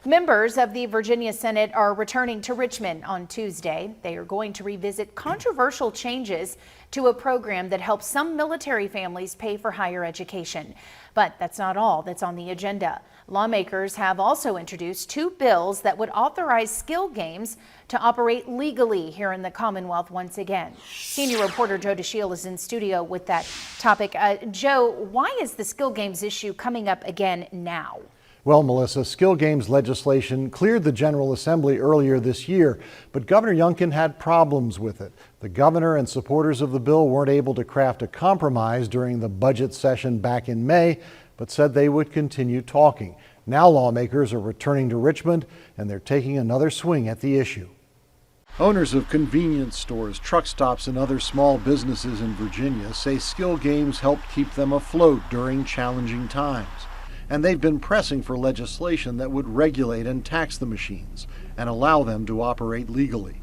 Members of the Virginia Senate are returning to Richmond on Tuesday. They are going to revisit controversial changes to a program that helps some military families pay for higher education. But that's not all that's on the agenda. Lawmakers have also introduced two bills that would authorize skill games to operate legally here in the Commonwealth once again. Senior reporter Joe DeShiel is in studio with that topic. Joe, why is the skill games issue coming up again now? Well, Melissa, skill games legislation cleared the General Assembly earlier this year, but Governor Youngkin had problems with it. The governor and supporters of the bill weren't able to craft a compromise during the budget session back in May, but said they would continue talking. Now lawmakers are returning to Richmond, and they're taking another swing at the issue. Owners of convenience stores, truck stops, and other small businesses in Virginia say skill games helped keep them afloat during challenging times. And they've been pressing for legislation that would regulate and tax the machines and allow them to operate legally.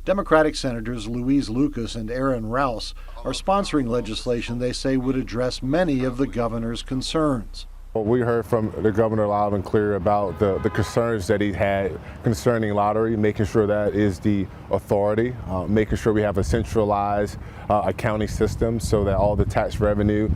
Democratic Senators Louise Lucas and Aaron Rouse are sponsoring legislation they say would address many of the governor's concerns. Well, we heard from the governor loud and clear about the concerns that he had concerning lottery, making sure that is the authority, making sure we have a centralized accounting system so that all the tax revenue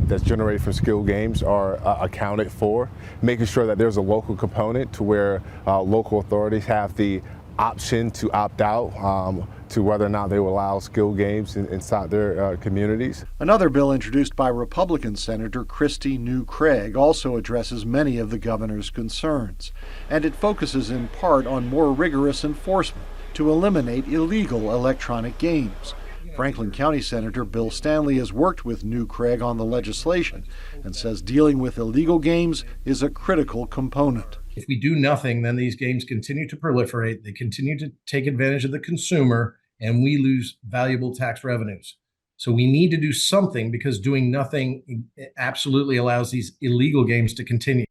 that's generated from skill games are accounted for, making sure that there's a local component to where local authorities have the option to opt out to whether or not they will allow skill games inside their communities. Another bill introduced by Republican Senator Christy New Craig also addresses many of the governor's concerns, and it focuses in part on more rigorous enforcement to eliminate illegal electronic games. Franklin County Senator Bill Stanley has worked with New Craig on the legislation and says dealing with illegal games is a critical component. If we do nothing, then these games continue to proliferate, they continue to take advantage of the consumer, and we lose valuable tax revenues. So we need to do something, because doing nothing absolutely allows these illegal games to continue.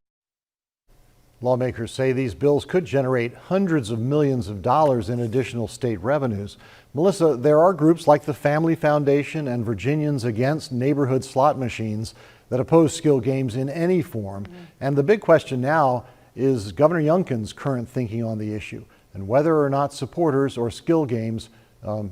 Lawmakers say these bills could generate hundreds of millions of dollars in additional state revenues. Melissa, there are groups like the Family Foundation and Virginians Against Neighborhood Slot Machines that oppose skill games in any form. And the big question now is Governor Youngkin's current thinking on the issue, and whether or not supporters of skill games have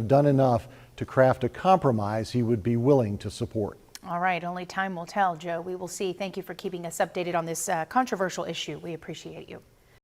done enough to craft a compromise he would be willing to support. All right, only time will tell, Joe. We will see. Thank you for keeping us updated on this controversial issue. We appreciate you.